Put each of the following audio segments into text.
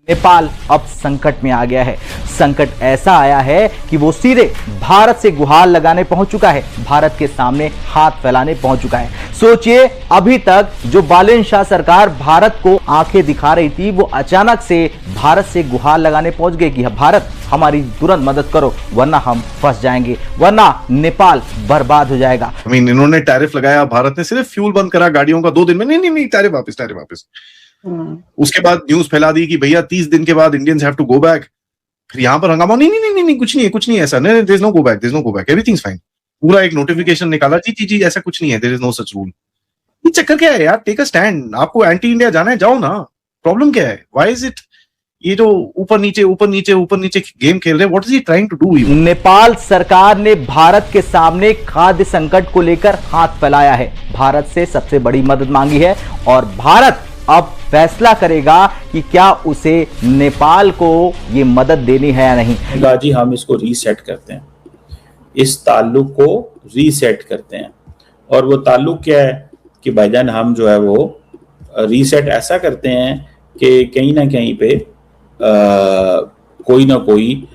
नेपाल अब संकट में आ गया है। संकट ऐसा आया है कि वो सीधे भारत से गुहार लगाने पहुंच चुका है, भारत के सामने हाथ फैलाने पहुंच चुका है। सोचिए, अभी तक जो बालन शाह सरकार भारत को आंखें दिखा रही थी, वो अचानक से भारत से गुहार लगाने पहुंच गई कि भारत हमारी तुरंत मदद करो, वरना हम फंस जाएंगे, वरना नेपाल बर्बाद हो जाएगा। इन्होंने टैरिफ लगाया, भारत ने सिर्फ फ्यूल बंद करा गाड़ियों का 2 दिन में, नहीं टैरिफ वापस। उसके बाद न्यूज फैला दी कि भैया 30 दिन के बाद Indians have to go back. फिर यहां पर हंगामा, नहीं कुछ नहीं ऐसा, नहीं there is no go back, everything is fine. पूरा एक नोटिफिकेशन निकाला, जी ऐसा कुछ नहीं है, there is no such rule. ये चक्कर क्या है यार? Take a stand. आपको एंटी इंडिया जाना है, जाओ ना। प्रॉब्लम क्या है? व्हाई इज इट ये जो ऊपर नीचे गेम खेल रहे हैं? What is he trying to do? Nepal सरकार ने भारत के सामने खाद्य संकट को लेकर हाथ फैलाया है, भारत से सबसे बड़ी मदद मांगी है और भारत अब फैसला करेगा कि क्या उसे नेपाल को ये मदद देनी है या नहीं। जी हम इसको रीसेट करते हैं, इस ताल्लुक को रीसेट करते हैं। और वो ताल्लुक क्या है कि भाईजान हम जो है वो रीसेट ऐसा करते हैं कि कहीं ना कहीं पे कोई ना कोई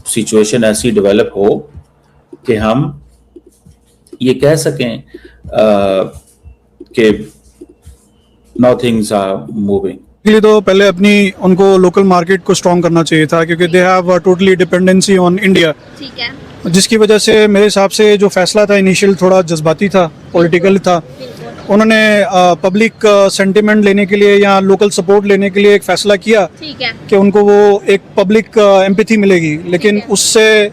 सिचुएशन ऐसी डेवलप हो कि हम ये कह सकें कि नाउ थिंग्स आर मूविंग। के लिए तो पहले अपनी उनको लोकल मार्केट को स्ट्रॉन्ग करना चाहिए था, क्योंकि they have totally dependency on India. ठीक है, जिसकी वजह से मेरे हिसाब से जो फैसला था इनिशियल थोड़ा जज्बाती था, पॉलिटिकल था। उन्होंने पब्लिक सेंटिमेंट लेने के लिए या लोकल सपोर्ट लेने के लिए एक फैसला किया कि उनको वो एक पब्लिक एम्पैथी मिलेगी, लेकिन उससे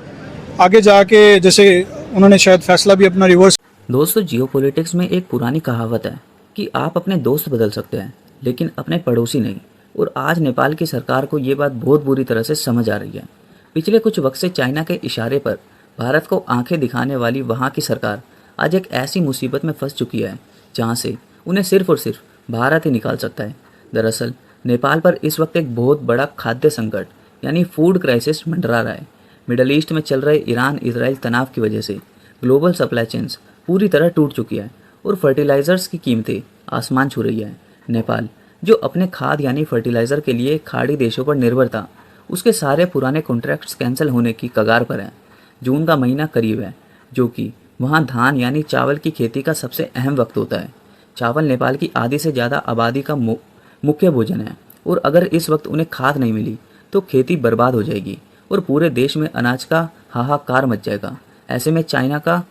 आगे जाके जैसे उन्होंने शायद फैसला भी अपना रिवर्स। दोस्तों, जियोपॉलिटिक्स में एक पुरानी कहावत है कि आप अपने दोस्त बदल सकते हैं लेकिन अपने पड़ोसी नहीं, और आज नेपाल की सरकार को ये बात बहुत बुरी तरह से समझ आ रही है। पिछले कुछ वक्त से चाइना के इशारे पर भारत को आंखें दिखाने वाली वहाँ की सरकार आज एक ऐसी मुसीबत में फंस चुकी है जहाँ से उन्हें सिर्फ और सिर्फ भारत ही निकाल सकता है। दरअसल नेपाल पर इस वक्त एक बहुत बड़ा खाद्य संकट यानी फूड क्राइसिस मंडरा रहा है। मिडल ईस्ट में चल रहे ईरान इजराइल तनाव की वजह से ग्लोबल सप्लाई चेन्स पूरी तरह टूट चुकी है और फर्टिलाइज़र्स की कीमतें आसमान छू रही है। नेपाल जो अपने खाद यानी फर्टिलाइज़र के लिए खाड़ी देशों पर निर्भर था, उसके सारे पुराने कॉन्ट्रैक्ट्स कैंसिल होने की कगार पर है। जून का महीना करीब है, जो कि वहाँ धान यानी चावल की खेती का सबसे अहम वक्त होता है। चावल नेपाल की आधी से ज़्यादा आबादी का मुख्य भोजन है और अगर इस वक्त उन्हें खाद नहीं मिली तो खेती बर्बाद हो जाएगी और पूरे देश में अनाज का हाहाकार मच जाएगा। ऐसे में चाइना का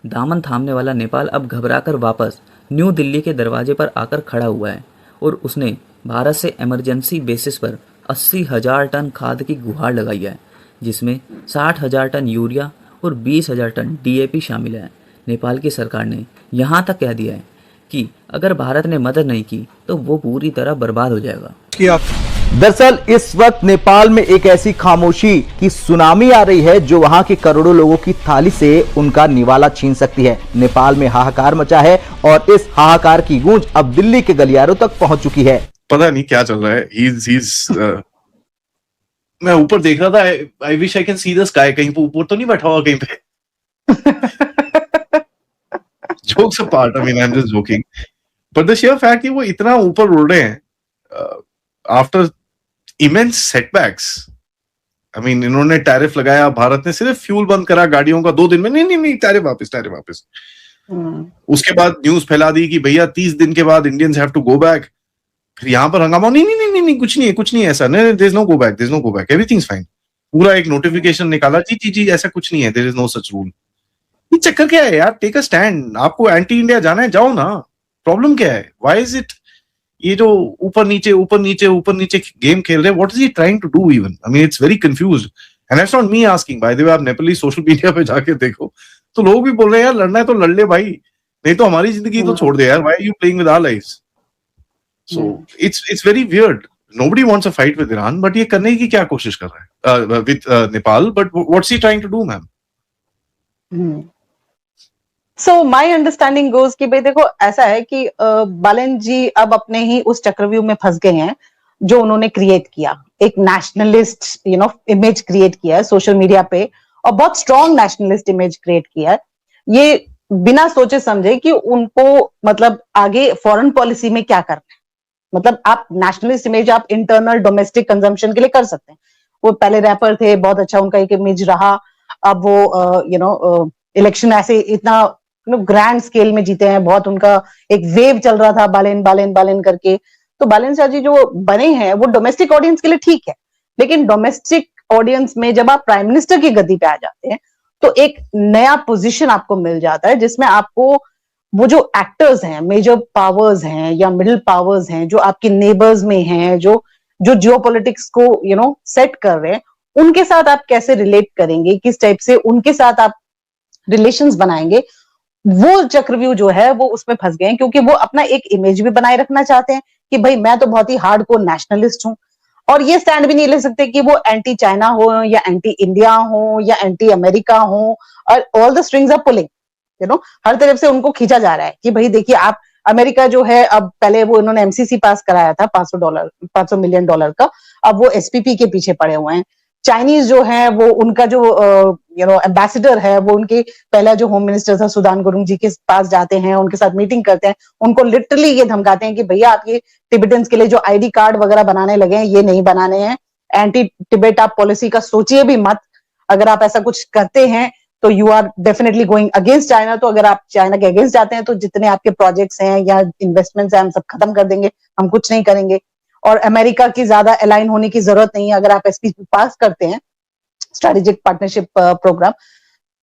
दामन थामने वाला नेपाल अब घबराकर वापस न्यू दिल्ली के दरवाजे पर आकर खड़ा हुआ है और उसने भारत से इमरजेंसी बेसिस पर 80,000 टन खाद की गुहार लगाई है, जिसमें 60,000 टन यूरिया और 20,000 टन DAP शामिल है। नेपाल की सरकार ने यहाँ तक कह दिया है कि अगर भारत ने मदद नहीं की तो वो पूरी तरह बर्बाद हो जाएगा। दरअसल इस वक्त नेपाल में एक ऐसी खामोशी की सुनामी आ रही है जो वहां के करोड़ों लोगों की थाली से उनका निवाला छीन सकती है। नेपाल में हाहाकार मचा है और इस हाहाकार की गूंज अब दिल्ली के गलियारों तक पहुंच चुकी है। पता नहीं क्या चल रहा है। मैं ऊपर देख रहा था, I wish I can see the sky. कहीं पे ऊपर तो नहीं बैठा हुआ कहीं पे? Jokes apart, I am just joking, but the share fact कि वो इतना ऊपर उड़ रहे हैं आफ्टर इमेंस सेटबैक्स। इन्होंने टैरिफ लगाया, भारत ने सिर्फ फ्यूल बंद करा गाड़ियों का 2 दिन में, नहीं टैरिफ वापस। उसके बाद न्यूज फैला दी कि भैया 30 दिन के बाद Indians have to go back. फिर यहां पर हंगामा, नहीं कुछ नहीं ऐसा, नहीं there is no go back, everything is fine. पूरा एक नोटिफिकेशन निकाला, जी ऐसा कुछ नहीं है, there is no such rule. ये चक्कर क्या है यार? Take a stand. आपको एंटी इंडिया जाना है, जाओ ना। प्रॉब्लम क्या है? व्हाई इज इट ये जो ऊपर नीचे गेम खेल रहे हैं? What is he trying to do even? It's very confused and that's not me asking. By the way, आप नेपाली सोशल मीडिया पे जाके देखो तो लोग भी बोल रहे हैं यार, लड़ना है तो लड़ ले भाई, नहीं तो हमारी जिंदगी तो छोड़ दे यार। Why are you playing with our lives? So it's very weird. Nobody wants a fight with Iran, but ये करने की क्या कोशिश कर रहा है with Nepal? But what's he trying to do, ma'am? So my understanding goes कि भाई देखो, ऐसा है कि बालन जी अब अपने ही उस चक्रव्यूह में फंस गए हैं जो उन्होंने क्रिएट किया। एक नेशनलिस्ट इमेज क्रिएट किया है सोशल मीडिया पे, और बहुत स्ट्रॉन्ग नेशनलिस्ट इमेज क्रिएट किया है। ये बिना सोचे समझे कि उनको मतलब आगे फॉरेन पॉलिसी में क्या करना है। मतलब आप नेशनलिस्ट इमेज आप इंटरनल डोमेस्टिक कंजम्पशन के लिए कर सकते हैं। वो पहले रैपर थे, बहुत अच्छा उनका एक इमेज रहा। अब वो इलेक्शन ऐसे इतना ग्रैंड स्केल में जीते हैं, बहुत उनका एक वेव चल रहा था बालेन बालेन बालेन करके। तो बालेन शाह जी जो बने हैं वो डोमेस्टिक ऑडियंस के लिए ठीक है, लेकिन डोमेस्टिक ऑडियंस में जब आप प्राइम मिनिस्टर की गद्दी पे आ जाते हैं तो एक नया पोजीशन आपको मिल जाता है, जिसमें आपको वो जो एक्टर्स हैं, मेजर पावर्स हैं या मिडिल पावर्स हैं, जो आपके नेबर्स में हैं, जो जो जियोपॉलिटिक्स को सेट कर रहे हैं, उनके साथ आप कैसे रिलेट करेंगे, किस टाइप से उनके साथ आप रिलेशंस बनाएंगे, वो चक्रव्यूह जो है वो उसमें फंस गए हैं। क्योंकि वो अपना एक इमेज भी बनाए रखना चाहते हैं कि भाई मैं तो बहुत ही हार्डकोर नेशनलिस्ट हूं, और ये स्टैंड भी नहीं ले सकते कि वो एंटी चाइना हो या एंटी इंडिया हो या एंटी अमेरिका हो, और all the strings are pulling, हर तरफ से उनको खींचा जा रहा है कि भाई देखिए आप अमेरिका जो है, अब पहले वो इन्होंने एमसीसी पास कराया था $500 मिलियन का, अब वो एसपीपी के पीछे पड़े हुए हैं। चाइनीज जो है वो उनका जो एम्बेसडर है, वो उनके पहला जो होम मिनिस्टर था सुदान गुरुंग जी के पास जाते हैं, उनके साथ मीटिंग करते हैं, उनको लिटरली ये धमकाते हैं कि भैया आप ये टिबेटन्स के लिए जो आईडी कार्ड वगैरह बनाने लगे हैं ये नहीं बनाने हैं, एंटी टिबेट आप पॉलिसी का सोचिए भी मत, अगर आप ऐसा कुछ करते हैं तो you are definitely going against China. तो अगर आप चाइना के अगेंस्ट जाते हैं तो जितने आपके प्रोजेक्ट्स हैं या इन्वेस्टमेंट्स हैं हम सब खत्म कर देंगे, हम कुछ नहीं करेंगे, और अमेरिका की ज्यादा अलाइन होने की जरूरत नहीं है अगर आप एसपी पास करते हैं, स्ट्रेटेजिक पार्टनरशिप प्रोग्राम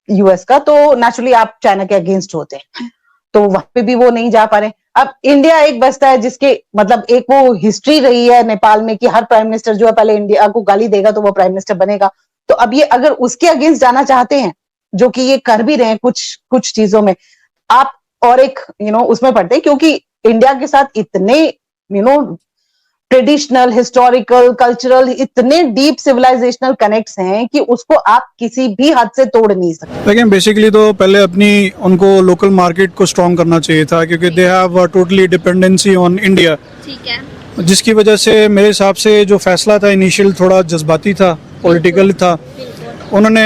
यूएस का, तो नेचुरली आप चाइना के अगेंस्ट होते हैं, तो वहां पे भी वो नहीं जा पा रहे। अब इंडिया एक बचता है जिसके मतलब एक वो हिस्ट्री रही है नेपाल में कि हर प्राइम मिनिस्टर जो है पहले इंडिया को गाली देगा तो वो प्राइम मिनिस्टर बनेगा। तो अब ये अगर उसके अगेंस्ट जाना चाहते हैं, जो कि ये कर भी रहे हैं कुछ चीजों में, आप और एक उसमें पढ़ते हैं, क्योंकि इंडिया के साथ इतने ट्रेडिशनल, हिस्टोरिकल, कल्चरल, इतने डीप सिविलाइजेशनल कनेक्ट्स हैं कि उसको आप किसी भी हद से तोड़ नहीं सकते। लेकिन बेसिकली तो पहले अपनी उनको लोकल मार्केट को स्ट्रॉन्ग करना चाहिए था, क्योंकि they have totally dependency on India, ठीक है, जिसकी वजह से मेरे हिसाब से जो फैसला था इनिशियल थोड़ा जज्बाती था, पॉलिटिकल था। उन्होंने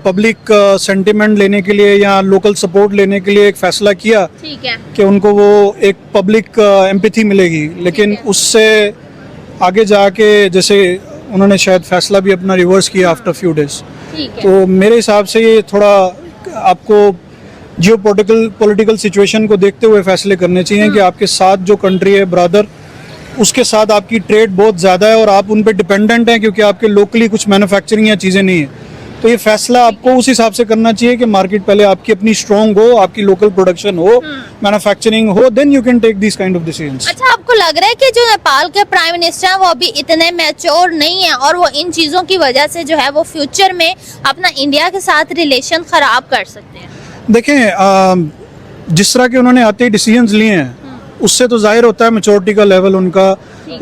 पब्लिक सेंटिमेंट लेने के लिए या लोकल सपोर्ट लेने के लिए एक फैसला किया, ठीक है, कि उनको वो एक पब्लिक एम्पैथी मिलेगी, लेकिन उससे आगे जाके जैसे उन्होंने शायद फैसला भी अपना रिवर्स किया आफ्टर फ्यू डेज। ठीक है, तो मेरे हिसाब से ये थोड़ा आपको जियो पॉलिटिकल सिचुएशन को देखते हुए फैसले करने चाहिए कि आपके साथ जो कंट्री है ब्रदर, उसके साथ आपकी ट्रेड बहुत ज़्यादा है और आप उन पे डिपेंडेंट हैं, क्योंकि आपके लोकली कुछ मैन्युफैक्चरिंग या चीज़ें नहीं है। तो ये फैसला आपको उस हिसाब से करना चाहिए कि मार्केट पहले आपकी अपनी स्ट्रॉन्ग हो, आपकी लोकल प्रोडक्शन हो, मैन्युफैक्चरिंग हो, then you can take this kind of decisions. अच्छा, आपको लग रहा है कि जो नेपाल के प्राइम मिनिस्टर हैं वो अभी इतने मैच्योर नहीं है और वो इन चीजों की वजह से जो है वो फ्यूचर में अपना इंडिया के साथ रिलेशन खराब कर सकते हैं? देखें, जिस तरह के उन्होंने आते ही डिसीजंस लिए हैं, उससे तो जाहिर होता है मैच्योरिटी का लेवल उनका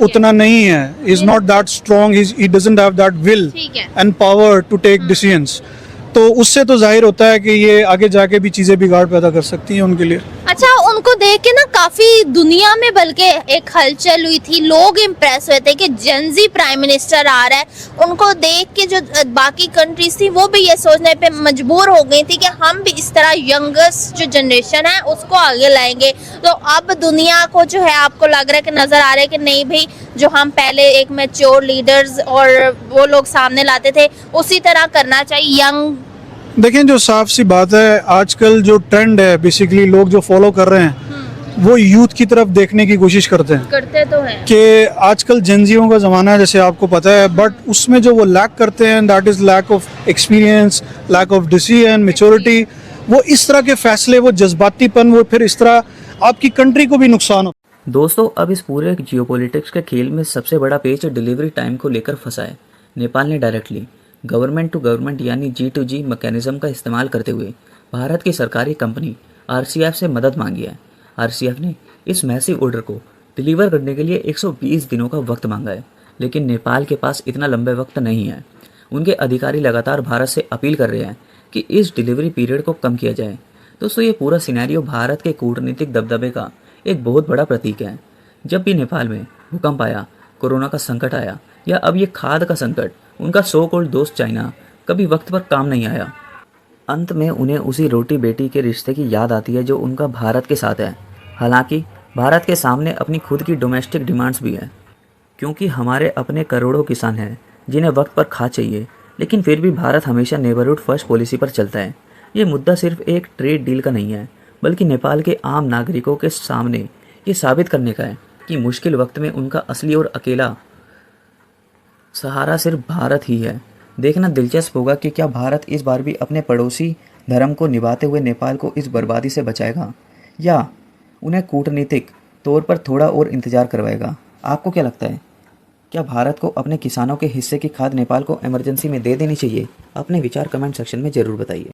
उतना नहीं है, is not that strong, he doesn't have that will and power to take decisions. तो उससे तो जाहिर होता है कि ये आगे जाके भी चीजें बिगाड़ पैदा कर सकती हैं उनके लिए। अच्छा, उनको देख के ना काफी दुनिया में बल्कि एक हलचल हुई थी, लोग इम्प्रेस हुए थे कि जेनजी प्राइम मिनिस्टर आ रहा है। उनको देख के जो बाकी कंट्रीज थी वो भी ये सोचने पे मजबूर हो गई थी कि हम भी इस तरह यंगेस्ट जो जनरेशन है उसको आगे लाएंगे। तो अब दुनिया को जो है आपको लग रहा है कि नजर आ रहा है कि नहीं भाई, जो हम पहले एक मैच्योर लीडर्स और वो लोग सामने लाते थे उसी तरह करना चाहिए यंग। देखें, जो साफ सी बात है, आजकल जो ट्रेंड है बेसिकली लोग जो फॉलो कर रहे हैं वो यूथ की तरफ देखने की कोशिश करते तो हैं कि आजकल जेनजियों का ज़माना है, जैसे आपको पता है, बट उसमें जो वो लैक करते हैं that is lack of experience, lack of decision maturity. वो इस तरह के फैसले, वो जज्बातीपन, वो फिर इस तरह आपकी कंट्री को भी नुकसान हो। दोस्तों, अब इस पूरे जियोपॉलिटिक्स के खेल में सबसे बड़ा पेच डिलीवरी टाइम को लेकर फंसा है। नेपाल ने डायरेक्टली गवर्नमेंट टू गवर्नमेंट यानी G2G मैकेनिज्म का इस्तेमाल करते हुए भारत की सरकारी कंपनी RCF से मदद मांगी है। RCF ने इस मैसिव ऑर्डर को डिलीवर करने के लिए 120 दिनों का वक्त मांगा है, लेकिन नेपाल के पास इतना लंबे वक्त नहीं है। उनके अधिकारी लगातार भारत से अपील कर रहे हैं कि इस डिलीवरी पीरियड को कम किया जाए। दोस्तों, ये पूरा सिनेरियो भारत के कूटनीतिक दबदबे का एक बहुत बड़ा प्रतीक है। जब भी नेपाल में भूकंप आया, कोरोना का संकट आया या अब ये खाद का संकट, उनका सो कॉल्ड दोस्त चाइना कभी वक्त पर काम नहीं आया। अंत में उन्हें उसी रोटी बेटी के रिश्ते की याद आती है जो उनका भारत के साथ है। हालांकि भारत के सामने अपनी खुद की डोमेस्टिक डिमांड्स भी हैं, क्योंकि हमारे अपने करोड़ों किसान हैं जिन्हें वक्त पर खाद चाहिए, लेकिन फिर भी भारत हमेशा नेबरहुड फर्स्ट पॉलिसी पर चलता है। ये मुद्दा सिर्फ एक ट्रेड डील का नहीं है, बल्कि नेपाल के आम नागरिकों के सामने ये साबित करने का है कि मुश्किल वक्त में उनका असली और अकेला सहारा सिर्फ भारत ही है। देखना दिलचस्प होगा कि क्या भारत इस बार भी अपने पड़ोसी धर्म को निभाते हुए नेपाल को इस बर्बादी से बचाएगा या उन्हें कूटनीतिक तौर पर थोड़ा और इंतजार करवाएगा। आपको क्या लगता है, क्या भारत को अपने किसानों के हिस्से की खाद नेपाल को इमरजेंसी में दे देनी चाहिए? अपने विचार कमेंट सेक्शन में ज़रूर बताइए।